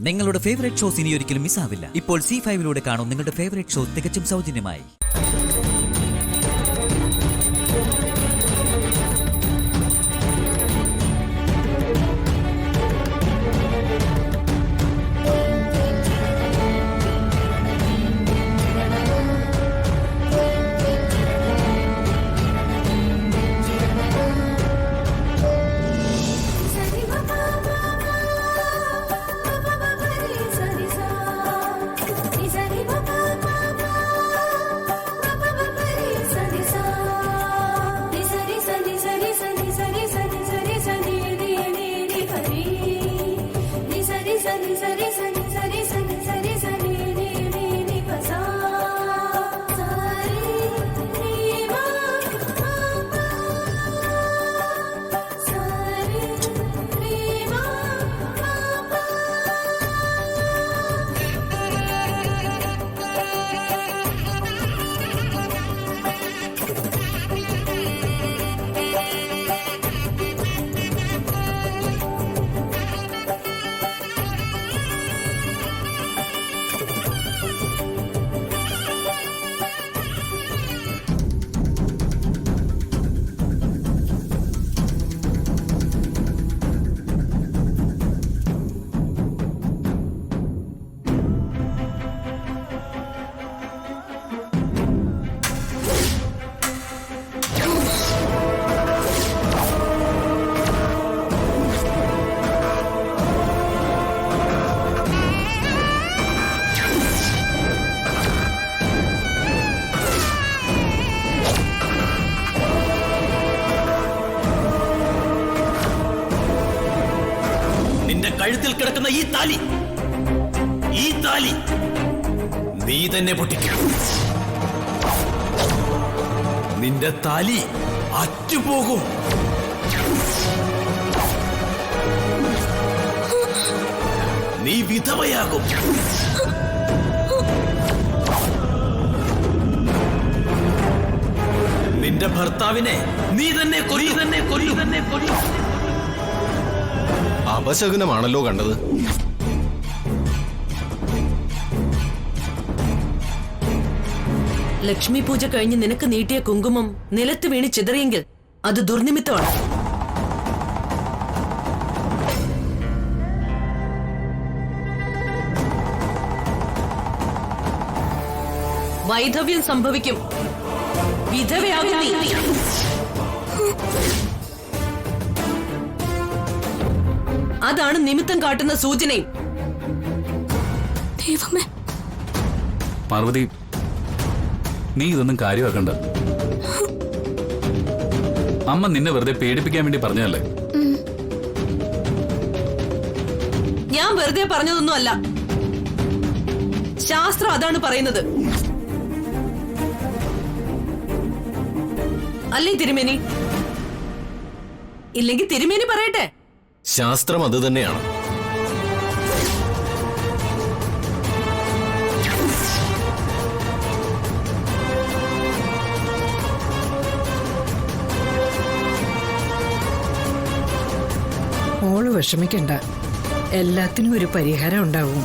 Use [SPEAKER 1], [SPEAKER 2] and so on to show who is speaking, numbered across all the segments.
[SPEAKER 1] നിങ്ങളുടെ favourite shows ഇനി ഒരിക്കലും മിസ്സാവില്ല. ഇപ്പോൾ C5 കാണും നിങ്ങളുടെ ഫേവറേറ്റ് ഷോ തികച്ചും സൗജന്യമായി.
[SPEAKER 2] കഴുത്തിൽ കിടക്കുന്ന ഈ താലി നീ തന്നെ പൊട്ടിക്കും. നിന്റെ താലി അറ്റുപോകും. നീ വിധവയാകും. നിന്റെ ഭർത്താവിനെ നീ തന്നെ കൊല്ലും.
[SPEAKER 3] അപശകുനമാണല്ലോ കണ്ടത്.
[SPEAKER 4] ലക്ഷ്മി പൂജ കഴിഞ്ഞ് നിനക്ക് നീട്ടിയ കുങ്കുമം നിലത്ത് വീണ് ചിതറിയെങ്കിൽ അത് ദുർനിമിത്തമാണ്. വൈധവ്യം സംഭവിക്കും. വിധവയാകും നീ. അതാണ് നിമിത്തം കാട്ടുന്ന സൂചനയും.
[SPEAKER 5] പാർവതി, നീ ഇതൊന്നും കാര്യമാക്കണ്ട. അമ്മ നിന്നെ വെറുതെ പേടിപ്പിക്കാൻ വേണ്ടി പറഞ്ഞതല്ലേ?
[SPEAKER 4] ഞാൻ വെറുതെ പറഞ്ഞതൊന്നും അല്ല. ശാസ്ത്രം അതാണ് പറയുന്നത്. അല്ലേ തിരുമേനി? ഇല്ലെങ്കിൽ തിരുമേനി പറയട്ടെ.
[SPEAKER 3] ശാസ്ത്രം അത് തന്നെയാണ്.
[SPEAKER 6] മോള് വിഷമിക്കണ്ട, എല്ലാത്തിനും ഒരു പരിഹാരം ഉണ്ടാവും.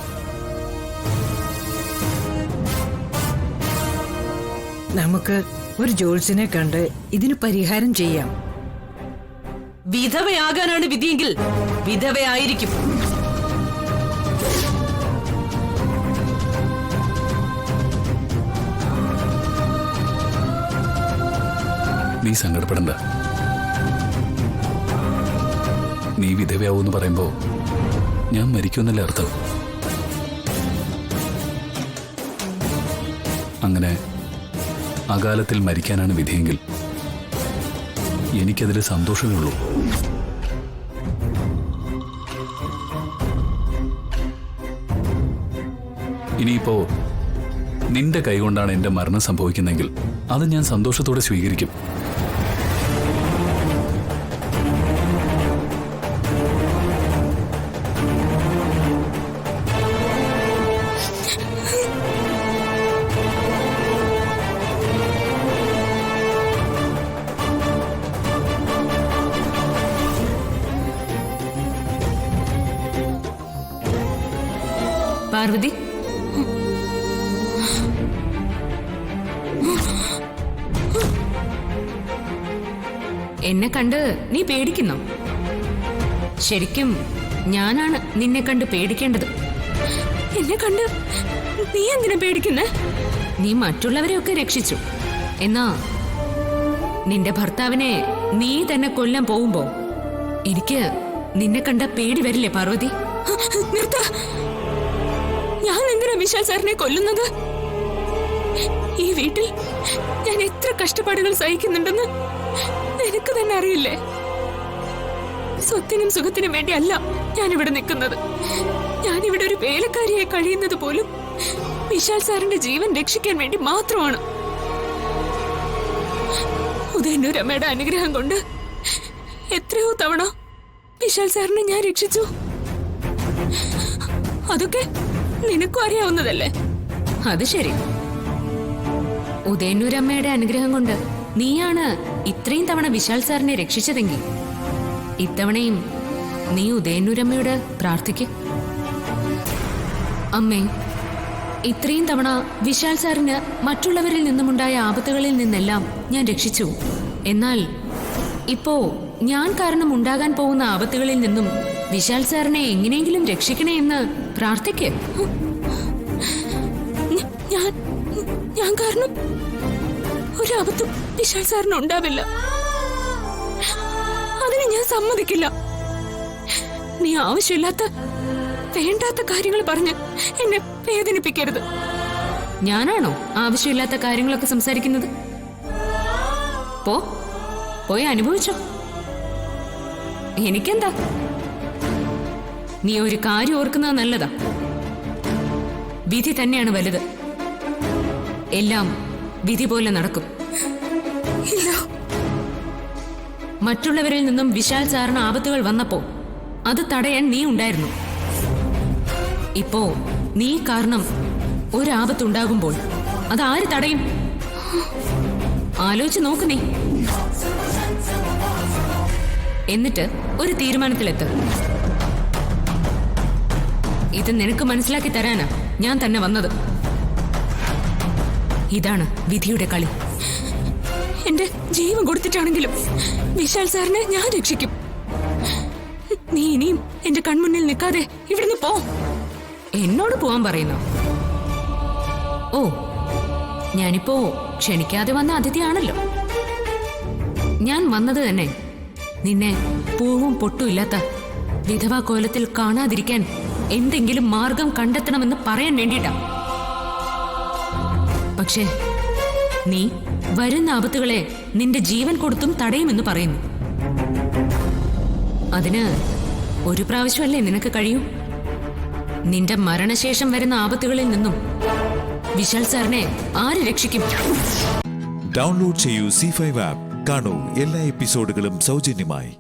[SPEAKER 6] നമുക്ക് ഒരു ജോത്സ്യനെ കണ്ട് ഇതിന് പരിഹാരം ചെയ്യാം.
[SPEAKER 4] വിധവയാകാനാണ് വിധിയെങ്കിൽ വിധവയായിരിക്കും.
[SPEAKER 5] നീ സങ്കടപ്പെടണ്ട. നീ വിധവയാവൂന്ന് പറയുമ്പോ ഞാൻ മരിക്കുമെന്നല്ലേ അർത്ഥം? അങ്ങനെ അകാലത്തിൽ മരിക്കാനാണ് വിധിയെങ്കിൽ എനിക്കതിൽ സന്തോഷമേ ഉള്ളൂ. ഇനിയിപ്പോ നിന്റെ കൈകൊണ്ടാണ് എന്റെ മരണം സംഭവിക്കുന്നെങ്കിൽ അത് ഞാൻ സന്തോഷത്തോടെ സ്വീകരിക്കും.
[SPEAKER 7] പാർവതി, എന്നെ കണ്ട് നീ പേടിക്കുന്നോ? ശരിക്കും ഞാനാണ് നിന്നെ കണ്ട് പേടിക്കേണ്ടത്. എന്നെ കണ്ട് നീ എന്തിനാ പേടിക്കുന്നേ? നീ മറ്റുള്ളവരെയൊക്കെ രക്ഷിച്ചു. എന്നാ നിന്റെ ഭർത്താവിനെ നീ തന്നെ കൊല്ലാൻ പോകുമ്പോ എനിക്ക് നിന്നെ കണ്ട പേടി വരില്ലേ പാർവതി? നിർത്ത. ഞാൻ എന്തിനാ വിശാൽ സാറിനെ കൊല്ലുന്നത്? ഈ വീട്ടിൽ ഞാൻ എത്ര കഷ്ടപ്പാടുകൾ സഹിക്കുന്നുണ്ടെന്ന് നിനക്ക് തന്നെ അറിയില്ലേ? സ്വത്തിനും സുഖത്തിനും വേണ്ടിയല്ല ഞാനിവിടെ നിൽക്കുന്നത്. ഞാനിവിടെ ഒരു വേലക്കാരിയായി കഴിയുന്നത് പോലും വിശാൽ സാറിന്റെ ജീവൻ രക്ഷിക്കാൻ വേണ്ടി മാത്രമാണ്. ഉദയന്നൂരമ്മയുടെ അനുഗ്രഹം കൊണ്ട് എത്രയോ തവണ വിശാൽ സാറിനെ ഞാൻ രക്ഷിച്ചു. അതൊക്കെ നിനക്കും അറിയാവുന്നതല്ലേ? അത് ശരി. ഉദയന്നൂരമ്മയുടെ അനുഗ്രഹം കൊണ്ട് നീയാണ് ഇത്രയും തവണ വിശാൽ സാറിനെ രക്ഷിച്ചതെങ്കിൽ ഇത്തവണയും നീ ഉദയന്നൂരമ്മയോട് പ്രാർത്ഥിക്കും. അമ്മേ, ഇത്രയും തവണ വിശാൽ സാറിന് മറ്റുള്ളവരിൽ നിന്നുമുണ്ടായ ആപത്തുകളിൽ നിന്നെല്ലാം ഞാൻ രക്ഷിച്ചു. എന്നാൽ ഇപ്പോ ഞാൻ കാരണം ഉണ്ടാകാൻ പോകുന്ന ആപത്തുകളിൽ നിന്നും വിശാൽ സാറിനെ എങ്ങനെയെങ്കിലും രക്ഷിക്കണേ എന്ന് പ്രാർത്ഥിക്ക്. ഞാൻ കാരണം ഒരാപത്തും വിശാൽ സാറിന് ഉണ്ടാവില്ല. അതിന് ഞാൻ സമ്മതിക്കില്ല. നീ ആവശ്യമില്ലാത്ത വേണ്ടാത്ത കാര്യങ്ങൾ പറഞ്ഞ് എന്നെ വേദനിപ്പിക്കരുത്. ഞാനാണോ ആവശ്യമില്ലാത്ത കാര്യങ്ങളൊക്കെ സംസാരിക്കുന്നത്? പോയി അനുഭവിച്ചോ. എനിക്കെന്താ? നീ ഒരു കാര്യം ഓർക്കുന്നത് നല്ലതാ. വിധി തന്നെയാണ് വലുത്. എല്ലാം വിധി പോലെ നടക്കും. ഇല്ല, മറ്റുള്ളവരിൽ നിന്നും വിശാൽ സാറിന് ആപത്തുകൾ വന്നപ്പോ അത് തടയാൻ നീ ഉണ്ടായിരുന്നു. ഇപ്പോ നീ കാരണം ഒരാപത്തുണ്ടാകുമ്പോൾ അത് ആര് തടയും? ആലോചിച്ച് നോക്ക് നീ. എന്നിട്ട് ഒരു തീരുമാനത്തിലെത്ത്. ഇത് നിനക്ക് മനസ്സിലാക്കി തരാനാ ഞാൻ തന്നെ വന്നത്. ഇതാണ് വിധിയുടെ കളി. എന്റെ ജീവൻ കൊടുത്തിട്ടാണെങ്കിലും വിശാൽ സാറിനെ ഞാൻ രക്ഷിക്കും. നീ ഇനിയും എന്റെ കൺമുന്നിൽ നിൽക്കാതെ ഇവിടുന്ന് പോ. എന്നോട് പോവാൻ പറയുന്നു? ഓ, ഞാനിപ്പോ ക്ഷണിക്കാതെ വന്ന അതിഥിയാണല്ലോ. ഞാൻ വന്നത് തന്നെ നിന്നെ പൂവും പൊട്ടും ഇല്ലാത്ത വിധവാ കോലത്തിൽ കാണാതിരിക്കാൻ എന്തെങ്കിലും മാർഗം കണ്ടെത്തണമെന്ന് പറയാൻ വേണ്ടിയിട്ടാ. പക്ഷേ നീ വരുന്ന ആപത്തുകളെ നിന്റെ ജീവൻ കൊടുത്തും തടയുമെന്ന് പറയുന്നു. അതിന് ഒരു പ്രാവശ്യമല്ലേ നിനക്ക് കഴിയൂ? നിന്റെ മരണശേഷം വരുന്ന ആപത്തുകളിൽ നിന്നും വിശാൽ സാറിനെ ആര് രക്ഷിക്കും?
[SPEAKER 8] ഡൗൺലോഡ് ചെയ്യൂ C5 ആപ്പ്. കാണൂ എല്ലാ എപ്പിസോഡുകളും സൗജന്യമായി.